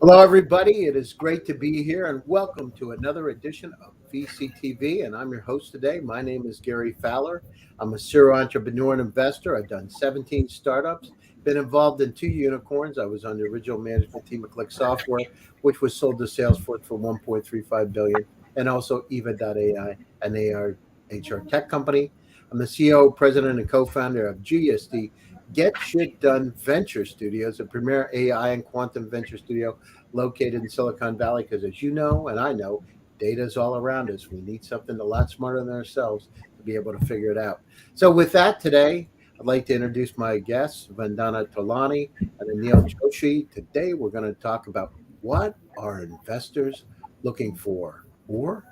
Hello, everybody. It is great to be here, and welcome to another edition of VCTV. And I'm your host today. My name is Gary Fowler. I'm a serial entrepreneur and investor. I've done 17 startups, been involved in 2 unicorns. I was on the original management team of Click Software, which was sold to Salesforce for 1.35 billion, and also Eva.ai, an AR HR tech company. I'm the CEO, president, and co-founder of GSD, Get Shit Done Venture Studios, a premier AI and quantum venture studio located in Silicon Valley. Because as you know, and I know, data is all around us. We need something a lot smarter than ourselves to be able to figure it out. So with that today, I'd like to introduce my guests, Vandana Tolani and Anil Joshi. Today, we're going to talk about what are investors looking for, or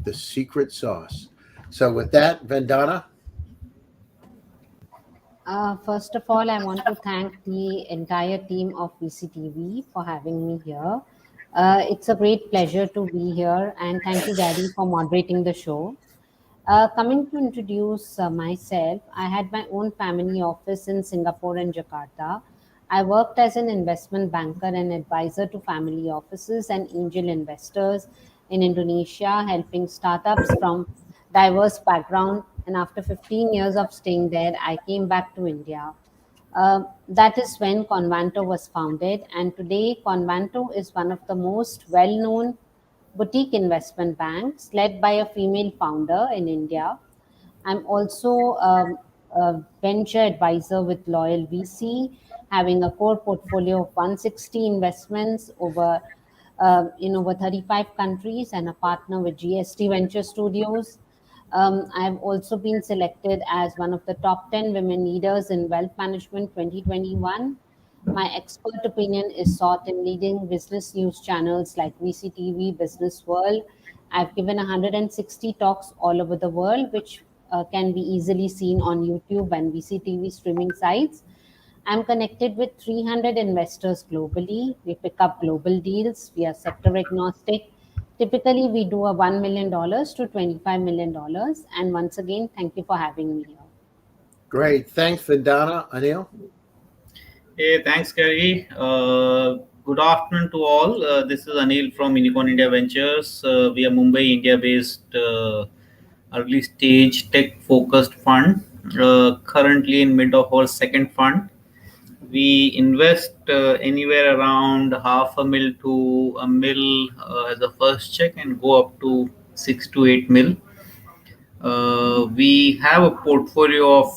the secret sauce. So with that, Vandana. First of all, I want to thank the entire team of VCTV for having me here. It's a great pleasure to be here, and thank you, Gary, for moderating the show. Coming to introduce myself, I had my own family office in Singapore and Jakarta. I worked as an investment banker and advisor to family offices and angel investors in Indonesia, helping startups from diverse background. And after 15 years of staying there, I came back to India. That is when Convanto was founded, and today Convanto is one of the most well known boutique investment banks led by a female founder in India. I'm also a venture advisor with Loyal VC, having a core portfolio of 160 investments in over 35 countries, and a partner with GST Venture Studios. I've also been selected as one of the top 10 women leaders in wealth management 2021. My expert opinion is sought in leading business news channels like VCTV, Business World. I've given 160 talks all over the world, which can be easily seen on YouTube and VCTV streaming sites. I'm connected with 300 investors globally. We pick up global deals. We are sector agnostic. Typically, we do a $1 million to $25 million. And once again, thank you for having me here. Great. Thanks, Vandana. Anil? Hey, thanks, Gary. Good afternoon to all. This is Anil from Unicorn India Ventures. We are Mumbai, India-based early stage tech-focused fund. Currently in mid of our second fund. We invest anywhere around half a mil to a mil as a first check and go up to 6 to 8 mil. We have a portfolio of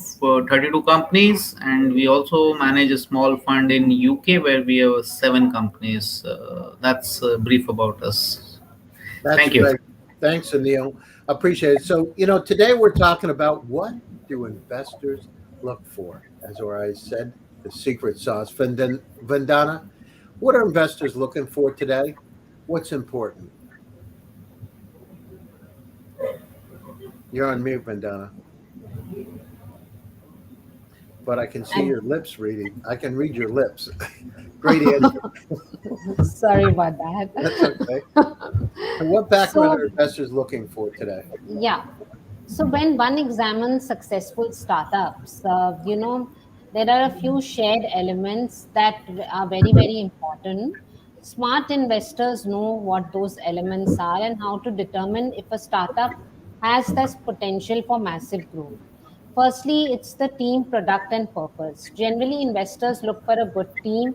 32 companies, and we also manage a small fund in UK where we have 7 companies. That's brief about us. That's Thank you. great. Thanks, Anil. Appreciate it. So, today we're talking about what do investors look for? As I said, the secret sauce. Vandana, what are investors looking for today? What's important? You're on mute, Vandana. But I can see your lips reading. I can read your lips. Great answer. Sorry about that. That's okay. And what background are investors looking for today? Yeah. So when one examines successful startups, there are a few shared elements that are very, very important. Smart investors know what those elements are and how to determine if a startup has this potential for massive growth. Firstly, it's the team, product, and purpose. Generally, investors look for a good team,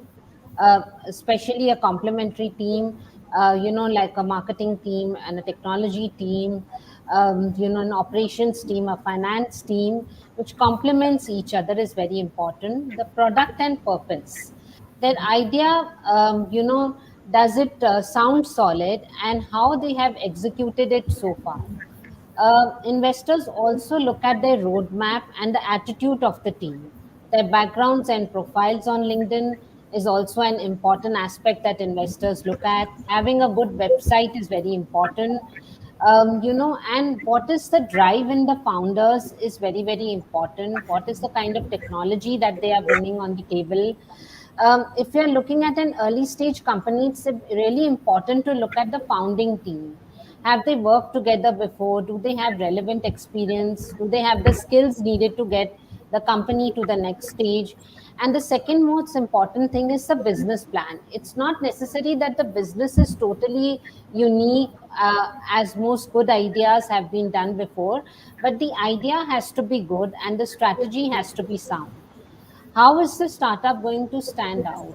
especially a complementary team, like a marketing team and a technology team, an operations team, a finance team, which complements each other is very important. The product and purpose. Their idea, does it sound solid, and how they have executed it so far. Investors also look at their roadmap and the attitude of the team. Their backgrounds and profiles on LinkedIn is also an important aspect that investors look at. Having a good website is very important. And what is the drive in the founders is very, very important. What is the kind of technology that they are bringing on the table? If you're looking at an early stage company, it's really important to look at the founding team. Have they worked together before? Do they have relevant experience? Do they have the skills needed to get the company to the next stage. And the second most important thing is the business plan. It's not necessary that the business is totally unique, as most good ideas have been done before, but the idea has to be good and the strategy has to be sound. How is the startup going to stand out?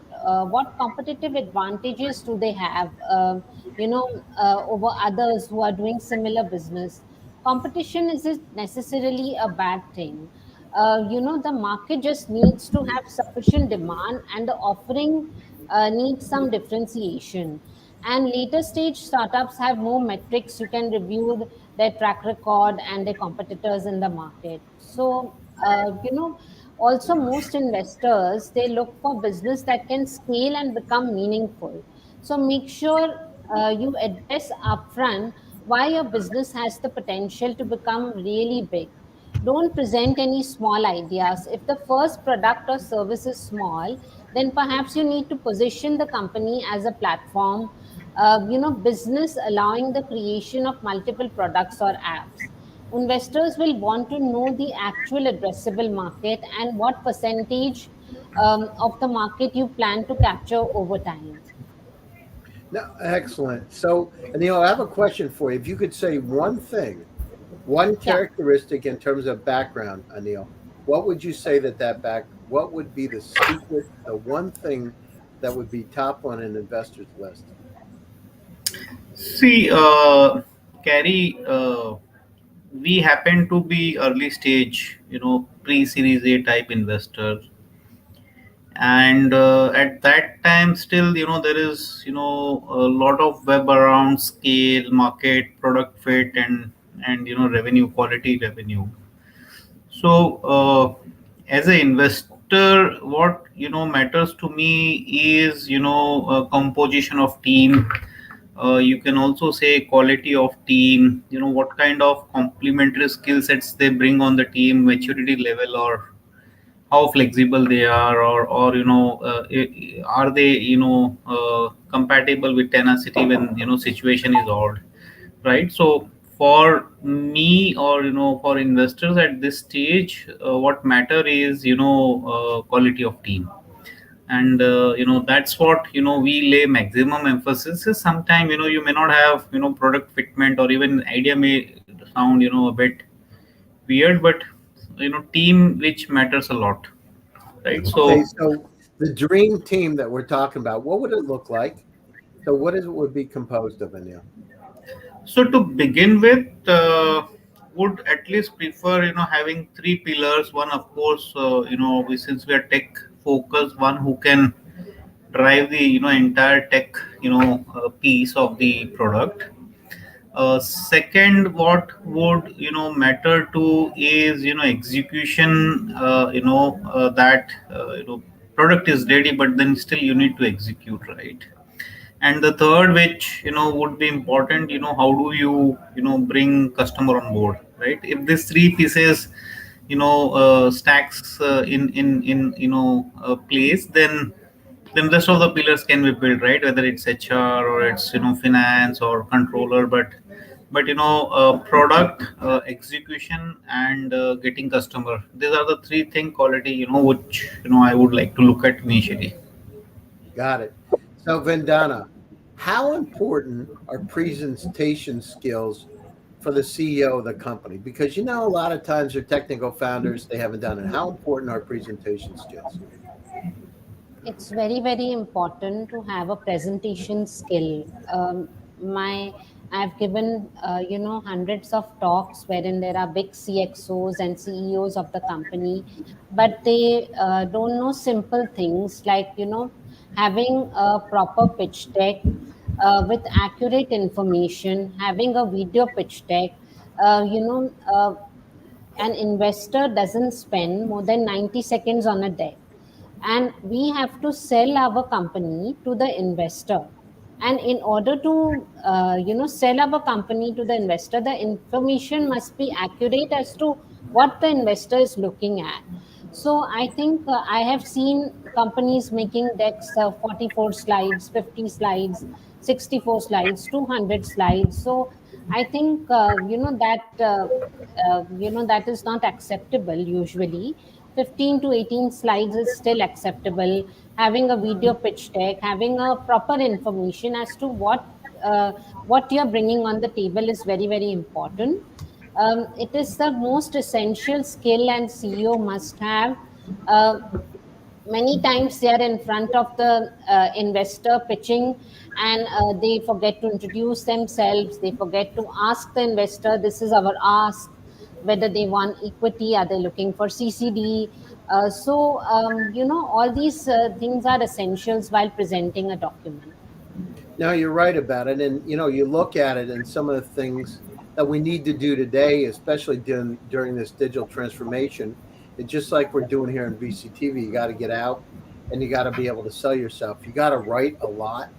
What competitive advantages do they have, over others who are doing similar business? Competition isn't necessarily a bad thing. The market just needs to have sufficient demand, and the offering needs some differentiation. And later stage startups have more metrics. You can review their track record and their competitors in the market. So, also most investors, they look for business that can scale and become meaningful. So make sure you address upfront why your business has the potential to become really big. Don't present any small ideas. If the first product or service is small, then perhaps you need to position the company as a platform, business allowing the creation of multiple products or apps. Investors will want to know the actual addressable market and what percentage of the market you plan to capture over time. No, excellent. So, Anil, I have a question for you. If you could say one thing, one Yeah. characteristic in terms of background, Anil, what would you say what would be the secret, the one thing that would be top on an investor's list? See, Carrie, we happen to be early stage, pre-series A type investor, and at that time, still, there is, a lot of web around scale, market, product fit, and revenue, quality revenue. So, as an investor, what matters to me is composition of team. You can also say quality of team. What kind of complementary skill sets they bring on the team, maturity level, or how flexible they are, or are they compatible with tenacity when situation is odd, right? So for me, or for investors at this stage, what matter is quality of team. And that's what we lay maximum emphasis. Is sometime you may not have product fitment, or even idea may sound a bit weird, but team which matters a lot, right? Okay, So so the dream team that we're talking about, what would it look like? So, what is it would be composed of, Anil? So to begin with, would at least prefer having three pillars. One, of course, since we are tech focused, one who can drive the entire tech piece of the product. Second, what would matter to is execution. That product is ready, but then still you need to execute, right? And the third, which would be important, how do you bring customer on board, right? If these three pieces stacks in place, then rest of the pillars can be built, right? Whether it's HR, or it's finance or controller, but product, execution, and getting customer, these are the three thing quality which I would like to look at initially. Got it. So, Vandana, how important are presentation skills for the CEO of the company? Because a lot of times they're technical founders, they haven't done it. How important are presentation skills? It's very, very important to have a presentation skill. My I've given hundreds of talks wherein there are big CXOs and CEOs of the company, but they don't know simple things like having a proper pitch deck with accurate information, having a video pitch deck. Uh, you know, uh, an investor doesn't spend more than 90 seconds on a deck, and we have to sell our company to the investor. And in order to sell our company to the investor, the information must be accurate as to what the investor is looking at. So I think I have seen companies making decks of 44 slides, 50 slides, 64 slides, 200 slides. So I think that is not acceptable usually. 15 to 18 slides is still acceptable. Having a video pitch deck, having a proper information as to uh, what you're bringing on the table is very, very important. It is the most essential skill and CEO must have. Uh, Many times they are in front of the investor pitching, and they forget to introduce themselves. They forget to ask the investor, this is our ask, whether they want equity, are they looking for CCD. All these things are essentials while presenting a document. No, you're right about it. And, you look at it and some of the things that we need to do today, especially during this digital transformation, it's just like we're doing here in VCTV. You got to get out and you got to be able to sell yourself. You got to write a lot.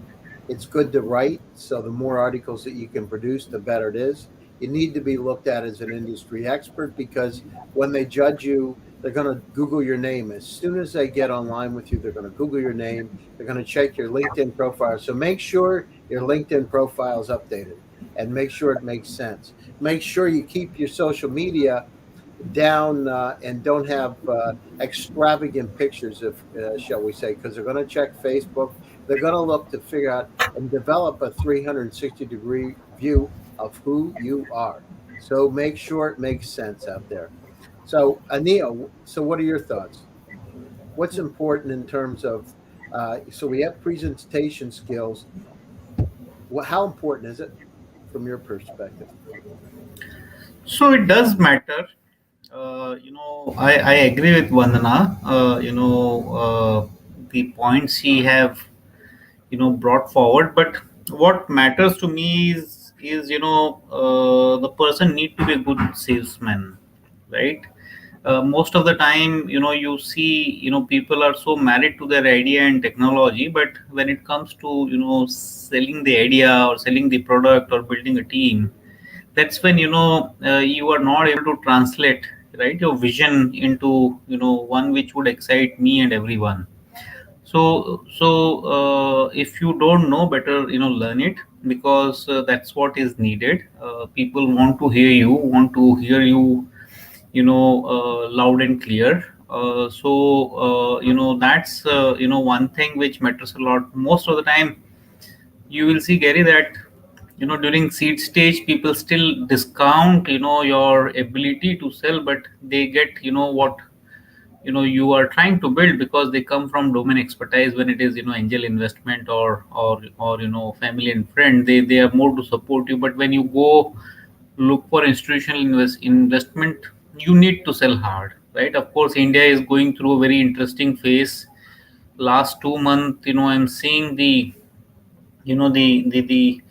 It's good to write. So the more articles that you can produce, the better it is. You need to be looked at as an industry expert because when they judge you, they're going to Google your name. As soon as they get online with you, they're going to Google your name. They're going to check your LinkedIn profile. So make sure your LinkedIn profile is updated and make sure it makes sense. Make sure you keep your social media down and don't have extravagant pictures, if shall we say, because they're going to check Facebook. They're going to look to figure out and develop a 360-degree view of who you are. So make sure it makes sense out there. So, Anil, so what are your thoughts? What's important in terms of, so we have presentation skills. How important is it from your perspective? So it does matter. I agree with Vandana. The points he have, brought forward. But what matters to me is the person need to be a good salesman, right? Most of the time, you see, people are so married to their idea and technology, but when it comes to, selling the idea or selling the product or building a team, that's when you are not able to translate, right, your vision into one which would excite me and everyone. So if you don't know better, learn it, because that's what is needed. People want to hear you, loud and clear. That's one thing which matters a lot. Most of the time you will see, Gary, that during seed stage people still discount your ability to sell, but they get what you are trying to build, because they come from domain expertise. When it is angel investment or family and friend, they are more to support you. But when you go look for institutional investment, you need to sell hard, right? Of course, India is going through a very interesting phase. Last 2 months, I'm seeing the you know the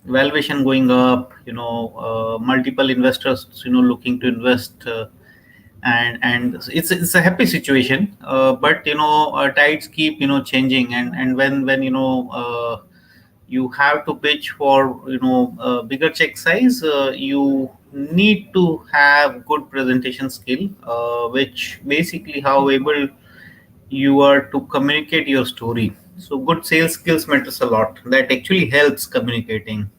valuation going up, multiple investors looking to invest, and it's a happy situation. But tides keep changing, and when you have to pitch for bigger check size, you need to have good presentation skill, which basically how able you are to communicate your story. So good sales skills matters a lot. That actually helps communicating.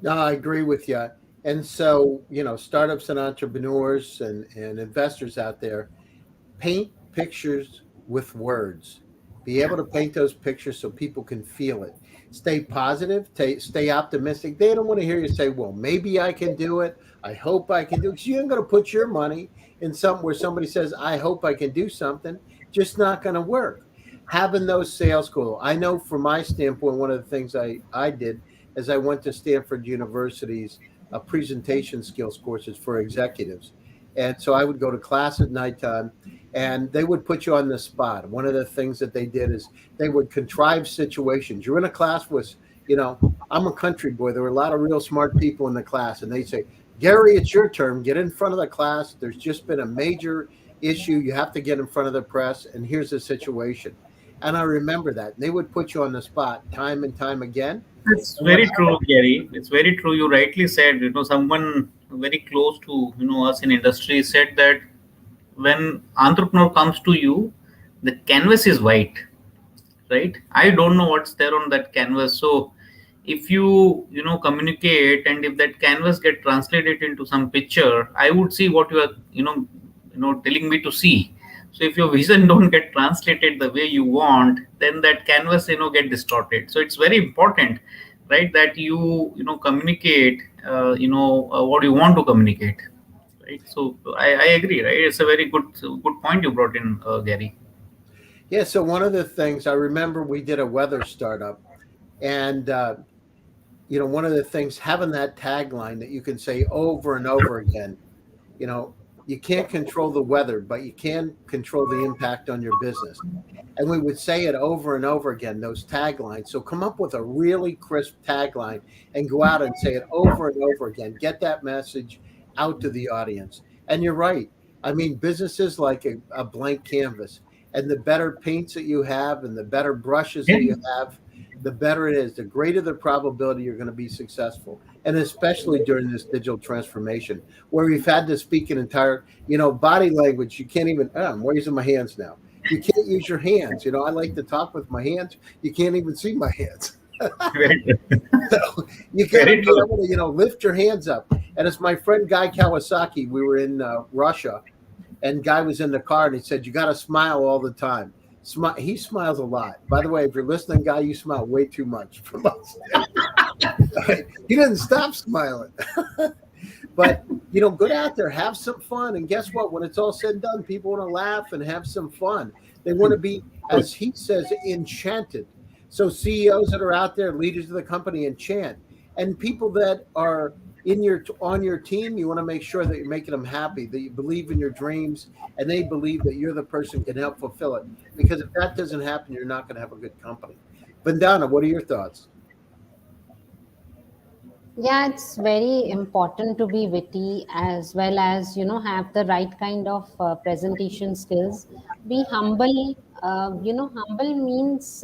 No, I agree with you. And so, startups and entrepreneurs and investors out there, paint pictures with words. Be able to paint those pictures so people can feel it. Stay positive, stay optimistic. They don't want to hear you say, well, maybe I can do it. I hope I can do it. 'Cause you ain't going to put your money in something where somebody says, I hope I can do something. Just not going to work. Having those sales goals. I know from my standpoint, one of the things I did is I went to Stanford University's presentation skills courses for executives. And so I would go to class at nighttime and they would put you on the spot. One of the things that they did is they would contrive situations. You're in a class with, I'm a country boy. There were a lot of real smart people in the class, and they say, Gary, it's your turn. Get in front of the class. There's just been a major issue. You have to get in front of the press, and here's the situation. And I remember that. They would put you on the spot time and time again. It's very true, Gary. It's very true. You rightly said, someone very close to, us in industry said that when entrepreneur comes to you, the canvas is white, right? I don't know what's there on that canvas. So if you communicate, and if that canvas get translated into some picture, I would see what you are telling me to see. So if your vision don't get translated the way you want, then that canvas get distorted. So it's very important, right, that you communicate what you want to communicate, right? So I agree, right? It's a very good point you brought in, Gary. Yeah. So one of the things I remember, we did a weather startup, and one of the things, having that tagline that you can say over and over again. You know, you can't control the weather, but you can control the impact on your business. And we would say it over and over again, those taglines. So come up with a really crisp tagline and go out and say it over and over again. Get that message out to the audience. And you're right. I mean, business is like a blank canvas. And the better paints that you have and the better brushes that you have, the better it is, the greater the probability you're going to be successful. And especially during this digital transformation, where we've had to speak an entire, body language. You can't even, I'm raising my hands now. You can't use your hands. I like to talk with my hands. You can't even see my hands. So you got to be able to, lift your hands up. And it's my friend Guy Kawasaki. We were in Russia, and Guy was in the car, and he said, you got to smile all the time. He smiles a lot. By the way, if you're listening, Guy, you smile way too much from us. He didn't stop smiling. But, get out there, have some fun. And guess what? When it's all said and done, people want to laugh and have some fun. They want to be, as he says, enchanted. So CEOs that are out there, leaders of the company, enchant. And people that are on your team, you want to make sure that you're making them happy, that you believe in your dreams, and they believe that you're the person who can help fulfill it. Because if that doesn't happen, you're not going to have a good company. Vandana, what are your thoughts? Yeah, it's very important to be witty, as well as have the right kind of presentation skills. Be humble. Humble means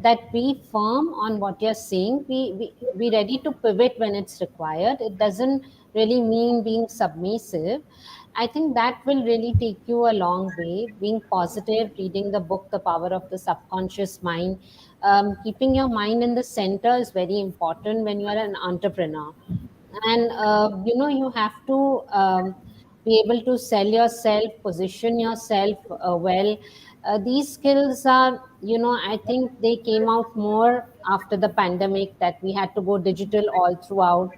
that be firm on what you're saying. Be ready to pivot when it's required. It doesn't really mean being submissive. I think that will really take you a long way. Being positive, reading the book, The Power of the Subconscious Mind, keeping your mind in the center is very important when you are an entrepreneur. And you have to be able to sell yourself, position yourself well. These skills are, I think they came out more after the pandemic, that we had to go digital all throughout.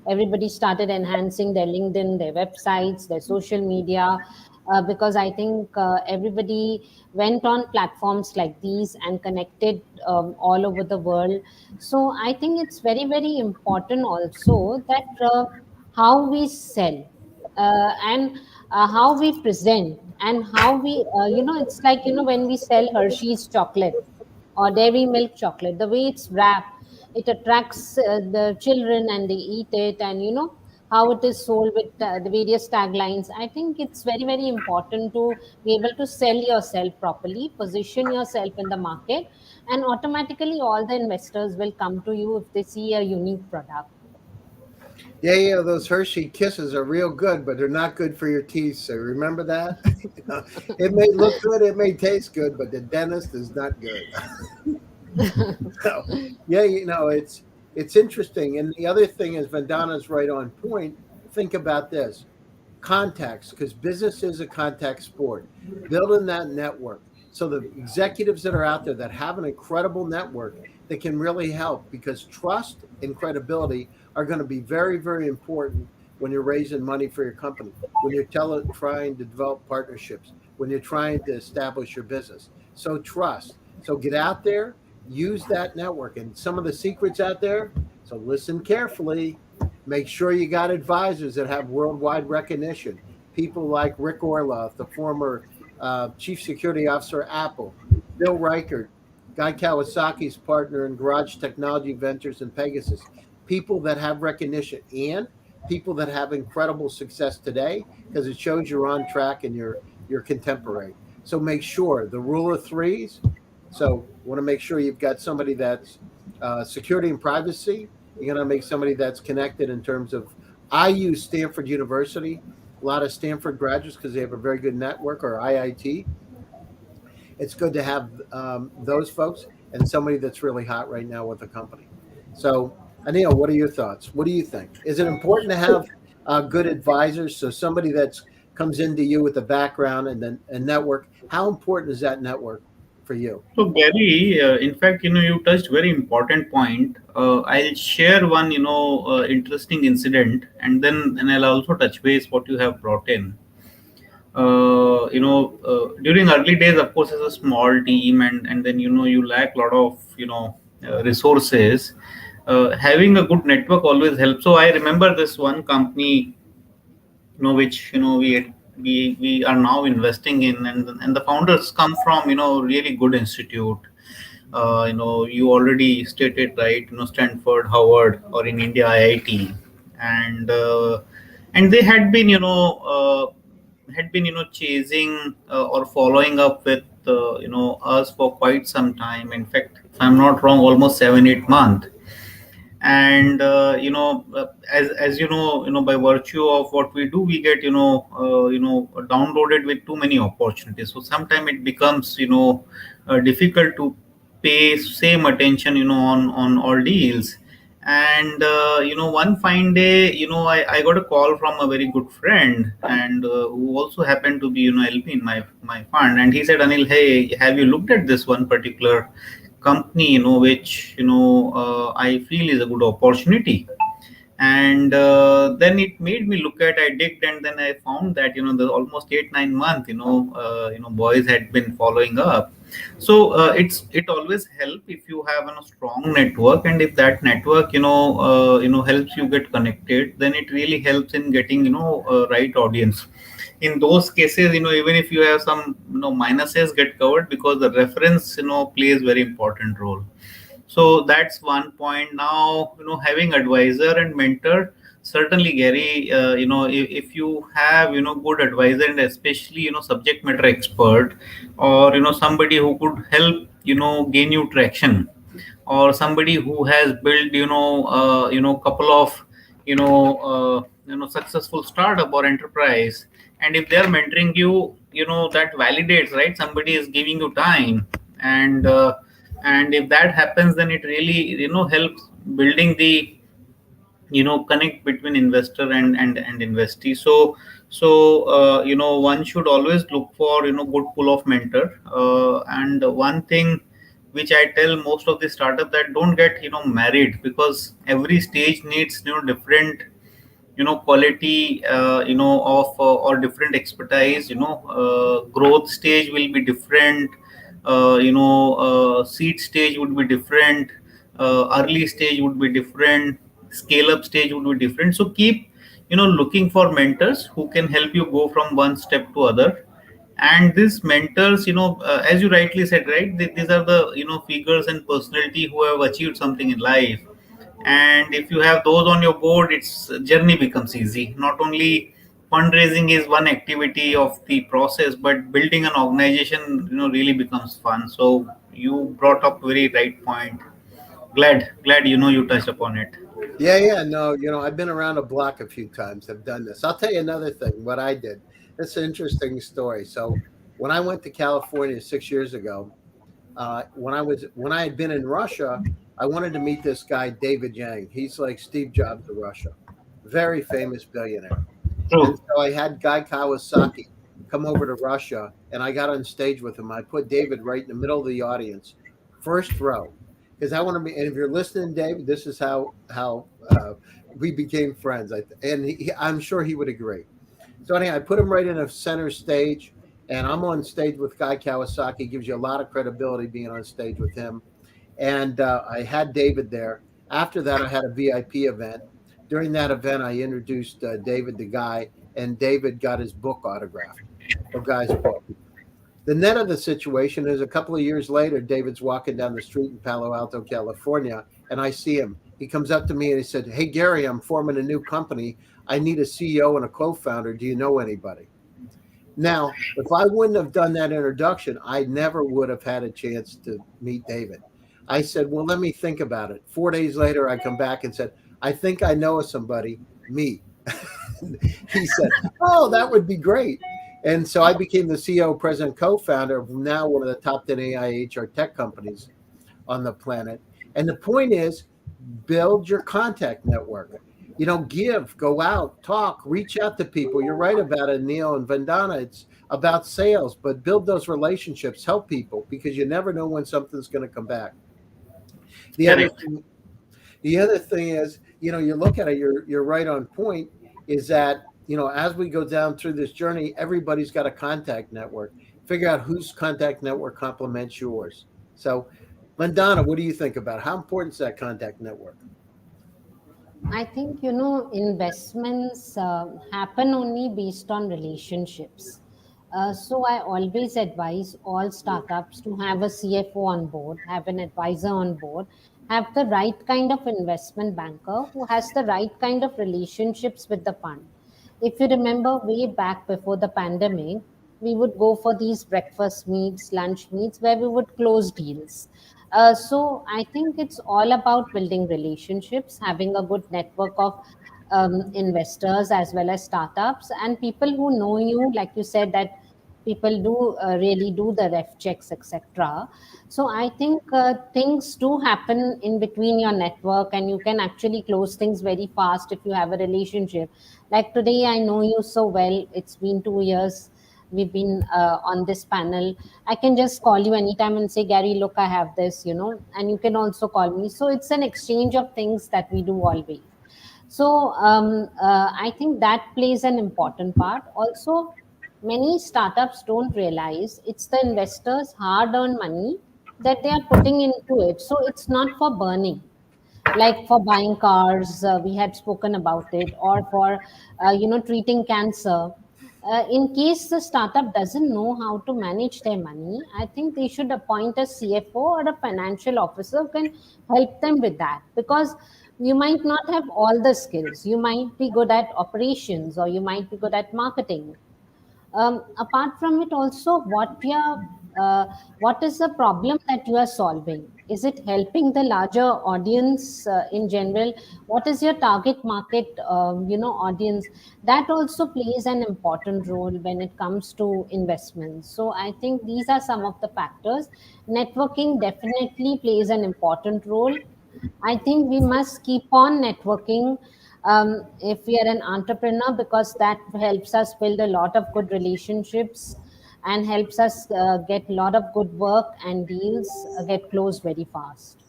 Everybody started enhancing their LinkedIn, their websites, their social media, because I think everybody went on platforms like these and connected all over the world. So I think it's very, very important also that how we sell and how we present, and how we, it's like, when we sell Hershey's chocolate or Dairy Milk chocolate, the way it's wrapped, it attracts the children and they eat it, and how it is sold with the various taglines. I think it's very, very important to be able to sell yourself properly, position yourself in the market, and automatically all the investors will come to you if they see a unique product. Yeah, those Hershey Kisses are real good, but they're not good for your teeth. So remember that. It may look good, it may taste good, but the dentist is not good. So, yeah, it's interesting. And the other thing is, Vandana's right on point. Think about this: contacts, because business is a contact sport. Building that network. So the executives that are out there that have an incredible network that can really help, because trust and credibility are going to be very, very important when you're raising money for your company, when you're trying to develop partnerships, when you're trying to establish your business. So trust. So get out there, use that network. And some of the secrets out there, so listen carefully. Make sure you got advisors that have worldwide recognition. People like Rick Orloff, the former Chief Security Officer at Apple, Bill Reichert, Guy Kawasaki's partner in Garage Technology Ventures and Pegasus. People that have recognition, and people that have incredible success today, because it shows you're on track and you're contemporary. So make sure the rule of threes. So want to make sure you've got somebody that's security and privacy. You're going to make somebody that's connected in terms of, I use Stanford University, a lot of Stanford graduates, because they have a very good network, or IIT. It's good to have those folks, and somebody that's really hot right now with the company. So, Anil, what are your thoughts? What do you think? Is it important to have good advisors? So somebody that's comes into you with a background and then a network. How important is that network for you? So Gary, in fact, you touched very important point. I'll share one, interesting incident, and I'll also touch base what you have brought in. During early days, of course, as a small team, and then you lack a lot of resources. Having a good network always helps. So I remember this one company, which we are now investing in, and the founders come from really good institute. You already stated, right, Stanford, Harvard, or in India IIT, and they had been chasing or following up with us for quite some time. In fact, if I'm not wrong, almost 7-8 months. And as by virtue of what we do, we get downloaded with too many opportunities. So sometimes it becomes difficult to pay same attention on all deals. And one fine day, I got a call from a very good friend, and who also happened to be LP in my fund. And he said, Anil, hey, have you looked at this one particular company which I feel is a good opportunity? And then it made me look at, I digged, and then I found that the almost 8-9 months boys had been following up. So it always help if you have a strong network, and if that network helps you get connected, then it really helps in getting right audience. In those cases, even if you have some minuses get covered, because the reference plays very important role. So that's one point. Now having advisor and mentor, certainly Gary, if you have good advisor, and especially subject matter expert, or somebody who could help gain you traction, or somebody who has built couple of successful startup or enterprise, and if they are mentoring you, that validates, right? Somebody is giving you time, and if that happens, then it really helps building the connect between investor and investee. So one should always look for good pool of mentor. And one thing which I tell most of the startup, that don't get married, because every stage needs different quality of or different expertise. Growth stage will be different. Seed stage would be different. Early stage would be different. Scale up stage would be different. So keep looking for mentors who can help you go from one step to other. And these mentors, as you rightly said, right, these are the figures and personality who have achieved something in life. And if you have those on your board, its journey becomes easy. Not only fundraising is one activity of the process, but building an organization really becomes fun. So you brought up very right point. Glad you touched upon it. Yeah. No, I've been around the block a few times. I've done this. I'll tell you another thing. What I did. It's an interesting story. So when I went to California 6 years ago, when I had been in Russia, I wanted to meet this guy, David Yang. He's like Steve Jobs of Russia, very famous billionaire. And so I had Guy Kawasaki come over to Russia, and I got on stage with him. I put David right in the middle of the audience, first row, because I want to be. And if you're listening, David, this is how we became friends. I'm sure he would agree. So anyhow, I put him right in a center stage, and I'm on stage with Guy Kawasaki. Gives you a lot of credibility being on stage with him. And I had David there. After that, I had a VIP event. During that event, I introduced David to Guy, and David got his book autographed, or Guy's book. The net of the situation is a couple of years later, David's walking down the street in Palo Alto, California, and I see him. He comes up to me and he said, "Hey, Gary, I'm forming a new company. I need a CEO and a co-founder. Do you know anybody?" Now, if I wouldn't have done that introduction, I never would have had a chance to meet David. I said, well, let me think about it. 4 days later, I come back and said, I think I know somebody, me. He said, oh, that would be great. And so I became the CEO, president, co-founder of now one of the top 10 AI HR tech companies on the planet. And the point is, build your contact network. Go out, talk, reach out to people. You're right about it, Neil and Vandana. It's about sales, but build those relationships, help people, because you never know when something's going to come back. The other Correct. thing, the other thing is, you look at it, you're right on point, is that, as we go down through this journey, everybody's got a contact network. Figure out whose contact network complements yours. So, Vandana, what do you think about it? How important is that contact network? I think, investments happen only based on relationships. So I always advise all startups to have a CFO on board, have an advisor on board, have the right kind of investment banker who has the right kind of relationships with the fund. If you remember way back before the pandemic, we would go for these breakfast meets, lunch meets where we would close deals. So I think it's all about building relationships, having a good network of investors as well as startups and people who know you, like you said that people do really do the ref checks, etc. So I think things do happen in between your network, and you can actually close things very fast if you have a relationship. Like today, I know you so well. It's been 2 years. We've been on this panel. I can just call you anytime and say, Gary, look, I have this, and you can also call me. So it's an exchange of things that we do always. So I think that plays an important part. Also, many startups don't realize it's the investors' hard-earned money that they are putting into it. So it's not for burning, like for buying cars, we had spoken about it, or for treating cancer. In case the startup doesn't know how to manage their money, I think they should appoint a CFO or a financial officer who can help them with that, because you might not have all the skills. You might be good at operations, or you might be good at marketing. Apart from it, also, what is the problem that you are solving? Is it helping the larger audience in general? What is your target market audience? That also plays an important role when it comes to investments. So I think these are some of the factors. Networking definitely plays an important role. I think we must keep on networking if we are an entrepreneur, because that helps us build a lot of good relationships and helps us get a lot of good work, and deals get closed very fast.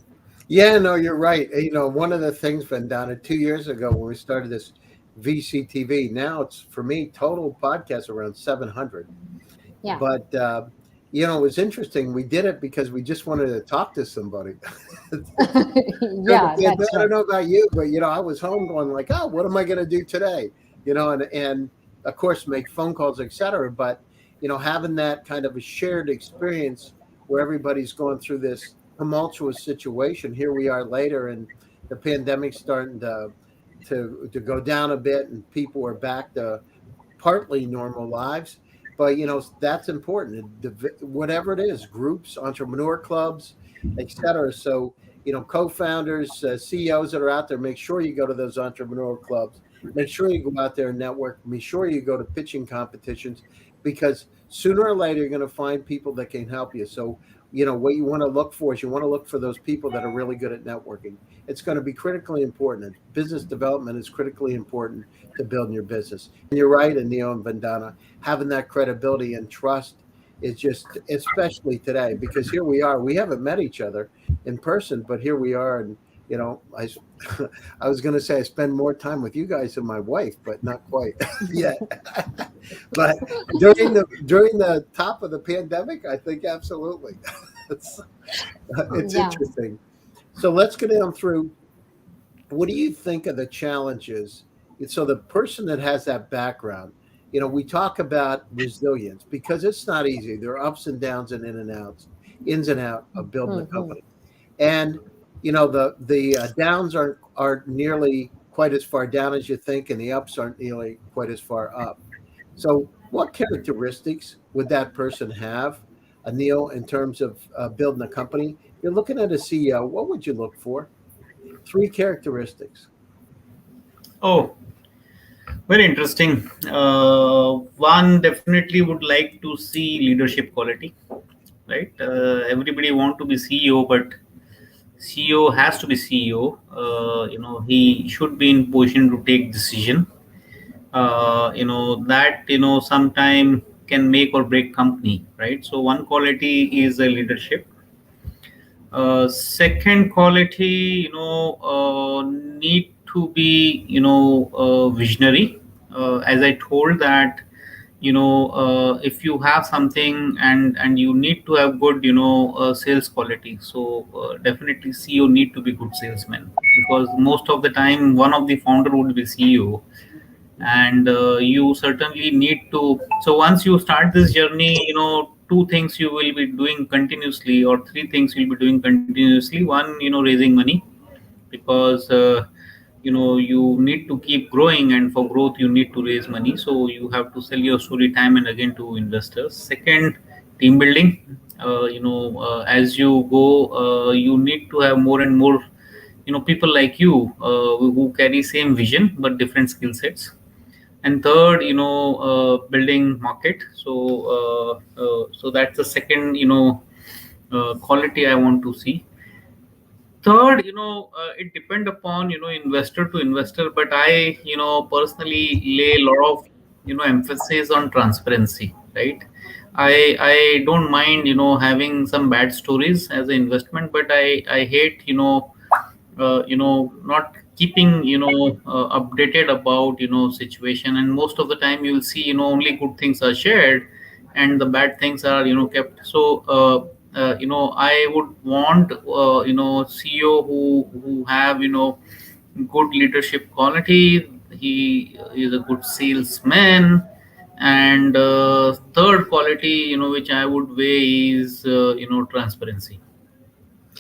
Yeah, no, you're right. One of the things, Vandana, 2 years ago when we started this VCTV, now it's, for me, total podcast around 700. Yeah. But, it was interesting. We did it because we just wanted to talk to somebody. Yeah, I that's don't right. know about you, but, I was home going like, oh, what am I going to do today? And of course, make phone calls, etc. But, having that kind of a shared experience where everybody's going through this tumultuous situation. Here we are later, and the pandemic's starting to go down a bit, and people are back to partly normal lives. But that's important. Whatever it is, groups, entrepreneur clubs, etc. So co-founders, CEOs that are out there, make sure you go to those entrepreneur clubs. Make sure you go out there and network. Make sure you go to pitching competitions, because sooner or later you're going to find people that can help you. So what you want to look for is you want to look for those people that are really good at networking. It's going to be critically important. Business development is critically important to building your business. And you're right, and Neil and Vandana, having that credibility and trust is just, especially today, because here we are. We haven't met each other in person, but here we are. And I I was going to say I spend more time with you guys than my wife, but not quite yet. But during the top of the pandemic, I think absolutely. It's Yeah. interesting. So let's get down through. What do you think of the challenges? So the person that has that background, we talk about resilience because it's not easy. There are ups and downs and ins and out of building a Hmm. company. And the downs aren't nearly quite as far down as you think, and the ups aren't nearly quite as far up. So, what characteristics would that person have, Neil, in terms of building a company? You're looking at a CEO. What would you look for? Three characteristics. Oh, very interesting. One definitely would like to see leadership quality, right? Everybody want to be CEO, but CEO has to be CEO. He should be in position to take decision. That sometime can make or break company, right? So one quality is a leadership. Second quality, need to be, visionary. As I told that, if you have something and you need to have good, sales quality. So definitely CEO need to be good salesman, because most of the time one of the founder would be CEO, and you certainly need to. So once you start this journey, two things you will be doing continuously, or three things you'll be doing continuously. One, raising money, because you need to keep growing, and for growth you need to raise money, so you have to sell your story time and again to investors. Second, team building. As you go, you need to have more and more people like you, who carry same vision but different skill sets. And third, building market. So that's the second quality I want to see. Third, it depend upon investor to investor, but I personally lay a lot of emphasis on transparency, right? I don't mind having some bad stories as an investment, but I hate not keeping updated about situation. And most of the time you'll see only good things are shared, and the bad things are kept. So I would want CEO who have good leadership quality. He is a good salesman. And third quality which I would weigh is transparency.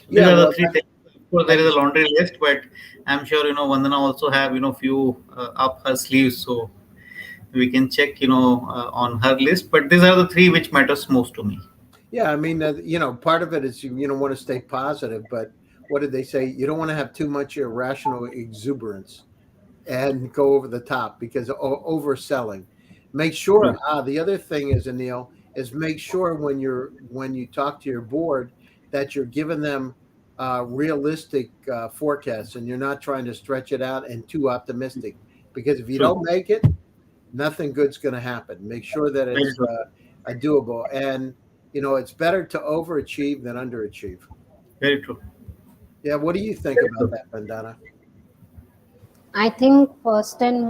These Yeah, are the well, three things. Of course, there is a laundry list, but I'm sure Vandana also have few up her sleeves, so we can check on her list. But these are the three which matters most to me. yeah. I mean, part of it is you don't want to stay positive, but what did they say? You don't want to have too much irrational exuberance and go over the top because overselling. Make sure. True. The other thing is, Anil, is make sure when you talk to your board that you're giving them realistic forecasts, and you're not trying to stretch it out and too optimistic. Because if you True. don't make it, nothing good's going to happen. Make sure that Very it's true. doable, and it's better to overachieve than underachieve. Very true. Yeah. What do you think Very about true. that, Vandana? I think first and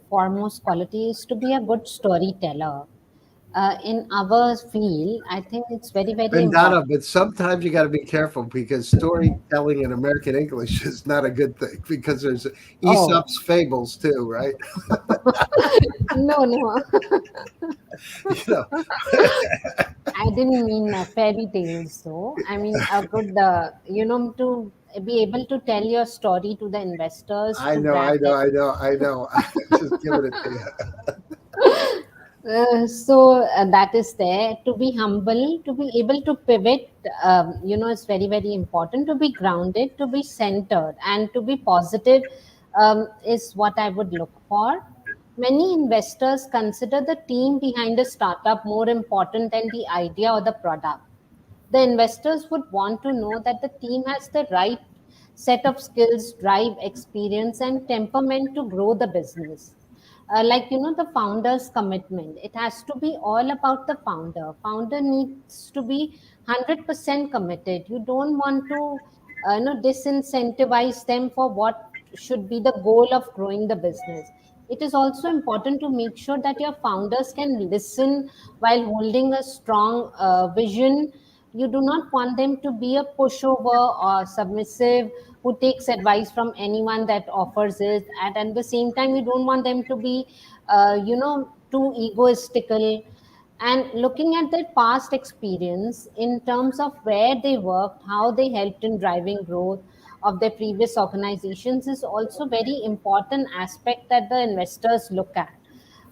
foremost quality is to be a good storyteller. In our field, I think it's very, very important. Vendana, but sometimes you got to be careful because storytelling in American English is not a good thing because there's Oh, Aesop's fables too, right? no, no. You know, I didn't mean fairy tales, though. I mean a good, to be able to tell your story to the investors I to know, grab I know, their. I know, I know. I'm just giving it to you. That is there. To be humble, to be able to pivot, is very, very important. To be grounded, to be centered, and to be positive is what I would look for. Many investors consider the team behind a startup more important than the idea or the product. The investors would want to know that the team has the right set of skills, drive, experience, and temperament to grow the business. Like the founder's commitment, it has to be all about the founder needs to be 100% committed. You don't want to disincentivize them for what should be the goal of growing the business. It is also important to make sure that your founders can listen while holding a strong vision. You do not want them to be a pushover or submissive who takes advice from anyone that offers it. And at the same time, you don't want them to be, too egoistical. And looking at their past experience in terms of where they worked, how they helped in driving growth of their previous organizations is also very important aspect that the investors look at.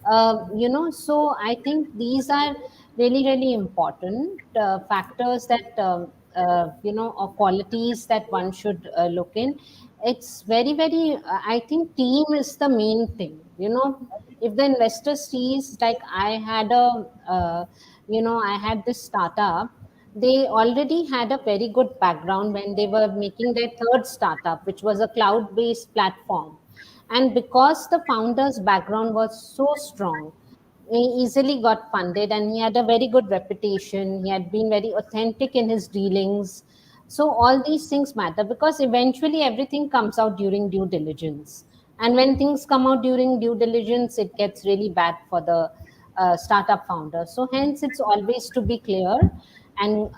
So I think these are really, really important factors that or qualities that one should look in. It's very, very. I think team is the main thing. If the investor sees, like I had I had this startup, they already had a very good background when they were making their third startup, which was a cloud based platform. And because the founder's background was so strong, he easily got funded and he had a very good reputation. He had been very authentic in his dealings. So, all these things matter because eventually everything comes out during due diligence. And when things come out during due diligence, it gets really bad for the startup founder. So, hence, it's always to be clear and,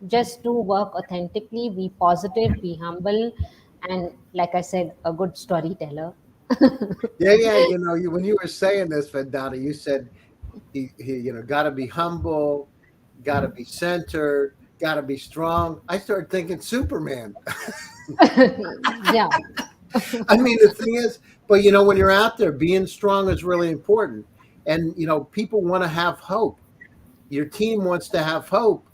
just do work authentically, be positive, be humble, and like I said, a good storyteller. Yeah. When you were saying this, Vandana, you said got to be humble, got to be centered, got to be strong. I started thinking Superman. Yeah. I mean, the thing is, but when you're out there, being strong is really important. And, people want to have hope. Your team wants to have hope.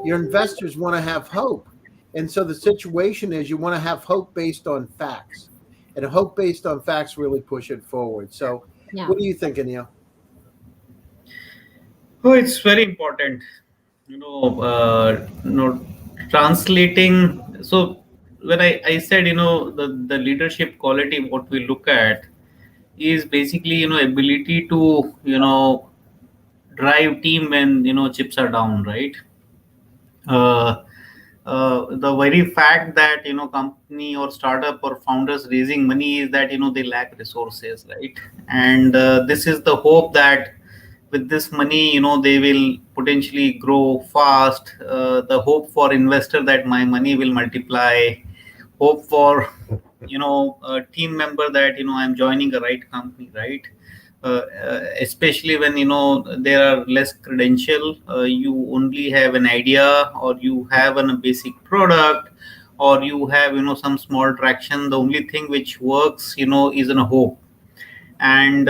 Your investors want to have hope. And so the situation is you want to have hope based on facts. And hope based on facts really push it forward. So Yeah. what do you think, Anil? Oh, it's very important, translating. So when I said, the leadership quality, what we look at is basically, ability to, drive team when, chips are down, right? Uh, the very fact that company or startup or founders raising money is that they lack resources, right? And this is the hope that with this money they will potentially grow fast. The hope for investor that my money will multiply, hope for a team member that I'm joining a right company, right? Especially when there are less credential, you only have an idea or you have a basic product or you have some small traction. The only thing which works is in a hope. And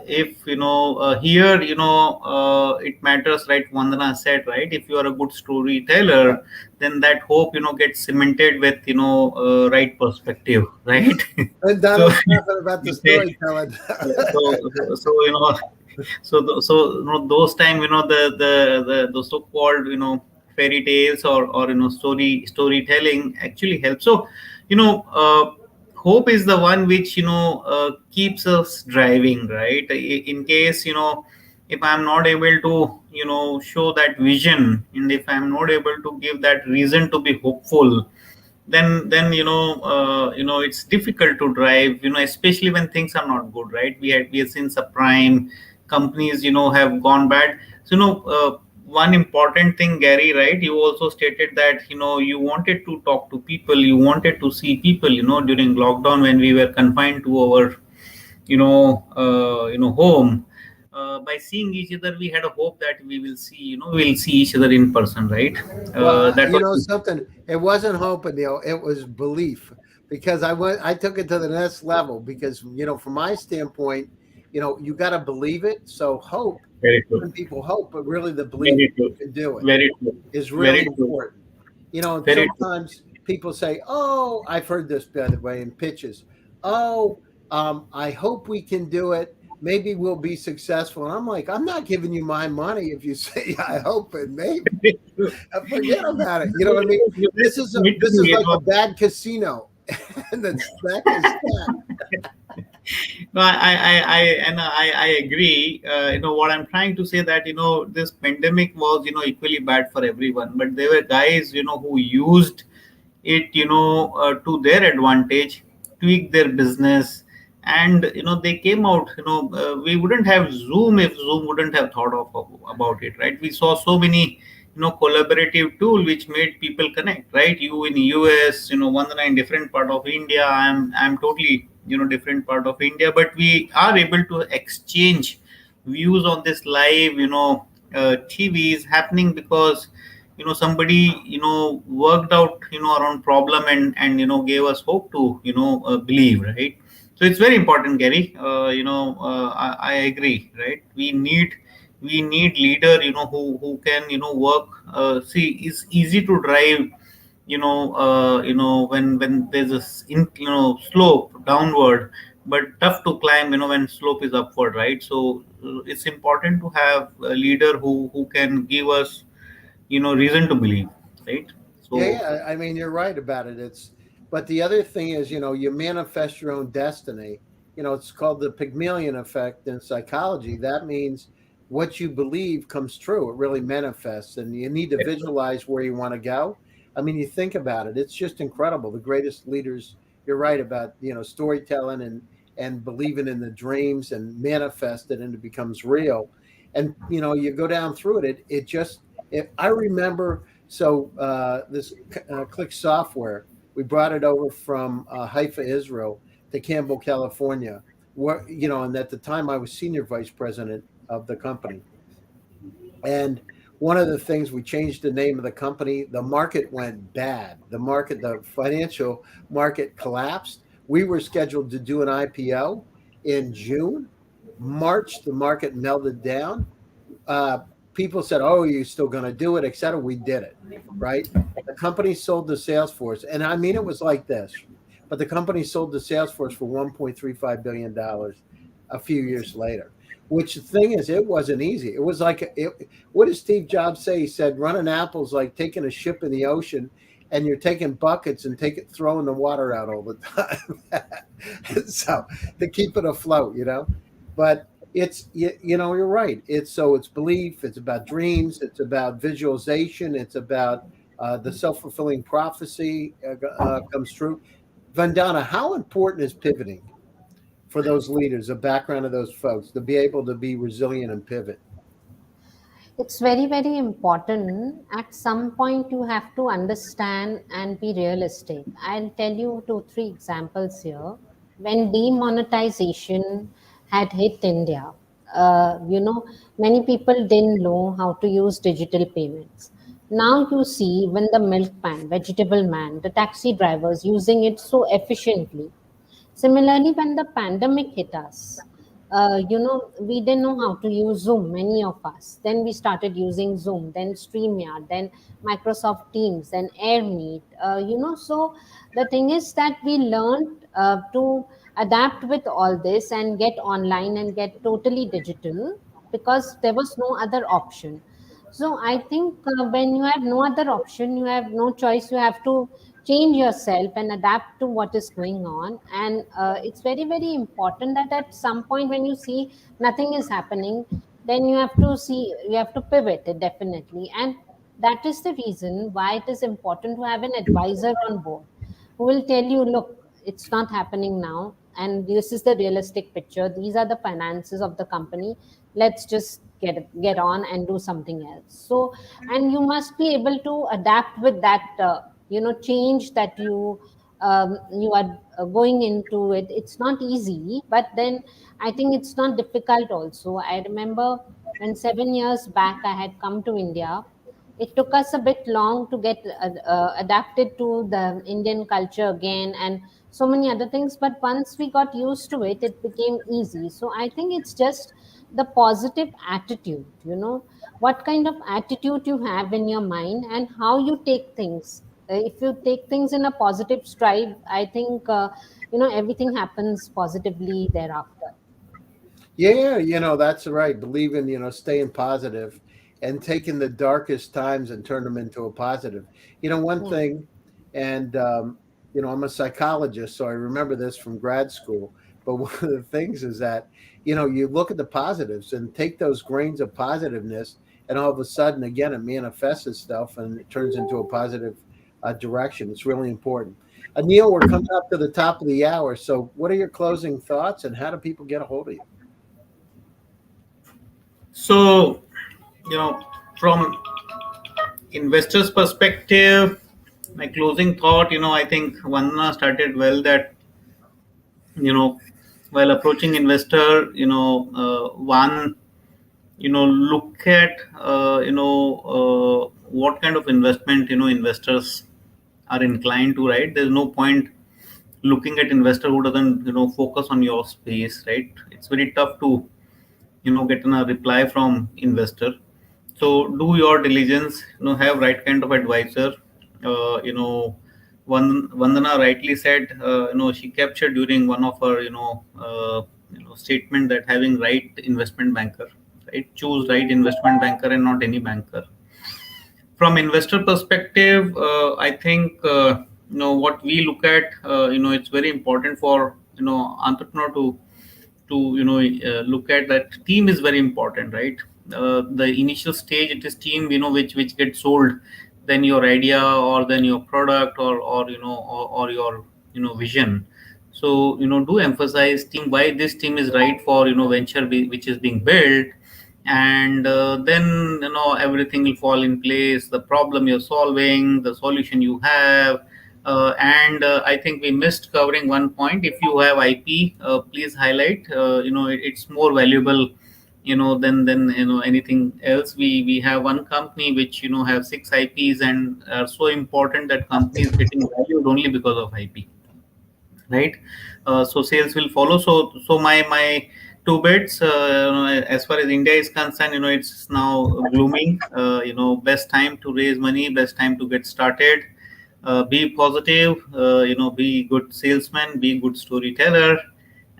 if here it matters, right? Vandana said, right, if you are a good storyteller, then that hope gets cemented with right perspective, right? And So Donald's talking about the storytelling. so those time the so-called fairy tales or storytelling actually helps. So hope is the one which keeps us driving, right? In case if I'm not able to show that vision, and if I'm not able to give that reason to be hopeful, then it's difficult to drive, especially when things are not good, right? We have seen subprime companies have gone bad. So one important thing, Gary, right, you also stated that you wanted to talk to people, you wanted to see people during lockdown when we were confined to our home. By seeing each other, we had a hope that we'll see each other in person, right? Well, That you was know something. It wasn't hope, Neil. It was belief, because I took it to the next level. Because from my standpoint, you got to believe it. So hope, very true. giving people hope, but really the belief Very that you true. can do it Very true. is really Very true. important. And Very true. sometimes people say, "Oh, I've heard this, by the way, in pitches. Oh, I hope we can do it. Maybe we'll be successful." And I'm like, I'm not giving you my money if you say I hope and maybe. Very true. Forget about it. You know what I mean? This is like a bad casino, and the deck is stacked. No, I agree. What I'm trying to say that this pandemic was equally bad for everyone, but there were guys who used it to their advantage, tweak their business, and they came out. We wouldn't have Zoom if Zoom wouldn't have thought of about it, right? We saw so many collaborative tool which made people connect, right? You in US, Vandana in different part of India, I'm totally different part of India, but we are able to exchange views on this live TV is happening because somebody worked out around problem and gave us hope to believe, right? So it's very important, Gary. I agree, right? We need leader who can work. See, it's easy to drive when there's a slope downward, but tough to climb when slope is upward, right? So it's important to have a leader who can give us reason to believe, right? So Yeah, I mean, you're right about it. But the other thing is, you manifest your own destiny. It's called the Pygmalion effect in psychology. That means what you believe comes true. It really manifests, and you need to visualize where you want to go. I mean, you think about it; it's just incredible. The greatest leaders. You're right about storytelling and believing in the dreams and manifest it, and it becomes real. And you go down through it. It just. I remember. So this Click software, we brought it over from Haifa, Israel, to Campbell, California. Where and at the time I was senior vice president of the company. And one of the things, we changed the name of the company. The market went bad. The financial market collapsed. We were scheduled to do an IPO in June. March, the market melted down. People said, "Oh, you're still going to do it," etc. We did it, right? The company sold to Salesforce, and I mean, it was like this. But the company sold to Salesforce for $1.35 billion a few years later. Which, the thing is, it wasn't easy. It was like, what did Steve Jobs say? He said, "Running Apple's like taking a ship in the ocean, and you're taking buckets and throwing the water out all the time." So to keep it afloat, But it's you're right. It's belief. It's about dreams. It's about visualization. It's about the self-fulfilling prophecy comes true. Vandana, how important is pivoting for those leaders, the background of those folks, to be able to be resilient and pivot? It's very, very important. At some point, you have to understand and be realistic. I'll tell you 2, 3 examples here. When demonetization had hit India, many people didn't know how to use digital payments. Now you see when the milkman, vegetable man, the taxi drivers using it so efficiently. Similarly, when the pandemic hit us, we didn't know how to use Zoom, many of us. Then we started using Zoom, then StreamYard, then Microsoft Teams, then AirMeet. So the thing is that we learned to adapt with all this and get online and get totally digital because there was no other option. So I think when you have no other option, you have no choice. You have to change yourself and adapt to what is going on. And it's very, very important that at some point when you see nothing is happening, then you have to pivot it definitely. And that is the reason why it is important to have an advisor on board who will tell you, look, it's not happening now. And this is the realistic picture. These are the finances of the company. Let's just get on and do something else. So, and you must be able to adapt with that, change that you are going into it. It's not easy, but then I think it's not difficult also. I remember when 7 years back I had come to India. It took us a bit long to get adapted to the Indian culture again and so many other things. But once we got used to it, it became easy. So I think it's just the positive attitude, what kind of attitude you have in your mind and how you take things. If you take things in a positive stride, I think, everything happens positively thereafter. Yeah, that's right. Believe in, staying positive and taking the darkest times and turn them into a positive. One Yeah. thing, and, I'm a psychologist, so I remember this from grad school. But one of the things is that, you look at the positives and take those grains of positiveness, and all of a sudden, again, it manifests itself and it turns into a positive direction. It's really important. Anil, we're coming up to the top of the hour. So, what are your closing thoughts, and how do people get a hold of you? So, from investors' perspective, my closing thought, I think Vandana started well that, while approaching investor, one, look at, what kind of investment, investors are inclined to, right? There's no point looking at investor who doesn't, focus on your space, right? It's very tough to, get a reply from investor. So do your diligence, have right kind of advisor. One Vandana rightly said, she captured during one of her, statement that having right investment banker, right? Choose right investment banker and not any banker. from investor perspective, I think what we look at. It's very important for entrepreneur to look at that team is very important, right? The initial stage, it is team which gets sold, then your idea or then your product or your vision. So do emphasize team, why this team is right for venture which is being built, and then everything will fall in place, the problem you're solving, the solution you have. And I think we missed covering one point. If you have IP, please highlight. It's more valuable than anything else. We have one company which have 6 IPs and are so important that company is getting valued only because of IP, right? So sales will follow. So my two bits, as far as India is concerned, it's now glooming. Best time to raise money, best time to get started. Be positive, be good salesman, be good storyteller,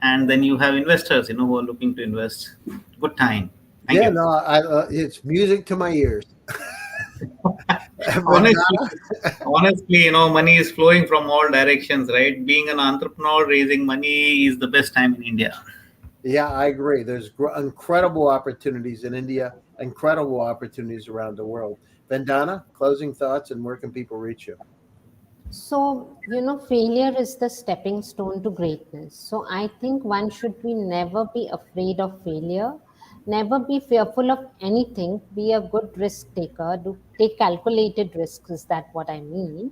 and then you have investors who are looking to invest. Good time. Thank Yeah, you. no, it's music to my ears. Honestly, money is flowing from all directions, right? Being an entrepreneur, raising money is the best time in India. Yeah, I agree. There's incredible opportunities in India, incredible opportunities around the world. Vandana, closing thoughts, and where can people reach you? So, failure is the stepping stone to greatness. So, I think one should be never be afraid of failure, never be fearful of anything, be a good risk taker, do take calculated risks, is that what I mean?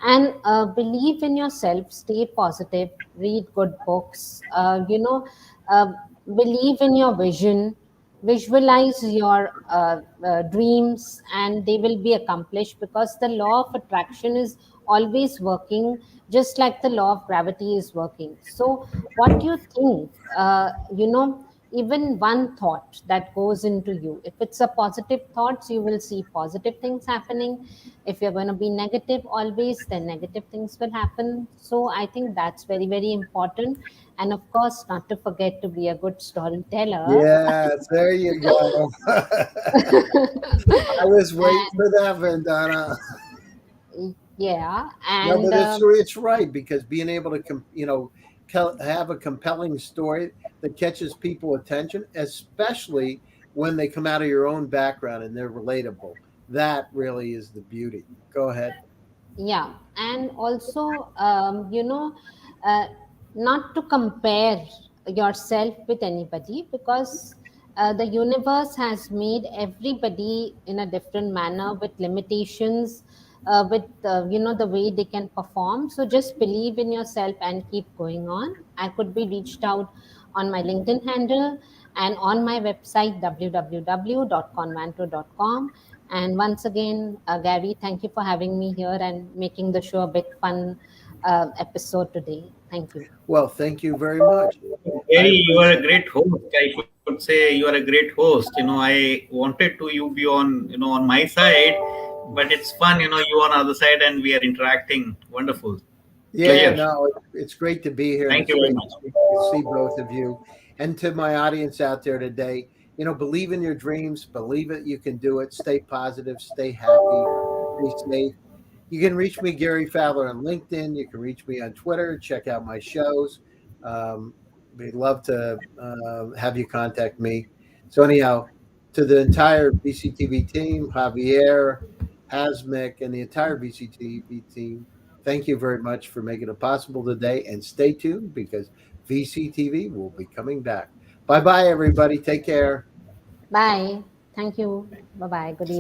And believe in yourself, stay positive, read good books, uh, believe in your vision, visualize your dreams, and they will be accomplished, because the law of attraction is always working, just like the law of gravity is working. So what you think, even one thought that goes into you, if it's a positive thoughts, you will see positive things happening. If you're going to be negative always, then negative things will happen. So I think that's very, very important. And of course, not to forget to be a good storyteller. Yes, there you go. I was waiting for that, Vandana. Yeah, No, and but it's right, because being able to have a compelling story that catches people attention, especially when they come out of your own background and they're relatable. That really is the beauty. Go ahead. yeah, and also, uh, not to compare yourself with anybody, because the universe has made everybody in a different manner with limitations, with the way they can perform. So just believe in yourself and keep going on. I could be reached out on my LinkedIn handle and on my website www.convanto.com. And once again, Gary, thank you for having me here and making the show a bit fun episode today. Thank you. Well, thank you very much. I Gary, you are a appreciate it. great host. I could say you are a great host. I wanted to you be on on my side, but it's fun. You on the other side, and we are interacting. Wonderful. Yeah, Pleasure. no, it's great to be here, and Thank it's you very great much. to see both of you. And to my audience out there today, believe in your dreams, believe it, you can do it. Stay positive, stay happy, stay safe. You can reach me, Gary Fowler, on LinkedIn. You can reach me on Twitter. Check out my shows. Um, we'd love to have you contact me. So anyhow, to the entire VCTV team, Javier, Hasmik, and the entire VCTV team, thank you very much for making it possible today. And stay tuned, because VCTV will be coming back. Bye bye, everybody. Take care. Bye. Thank you. Bye bye. Good evening.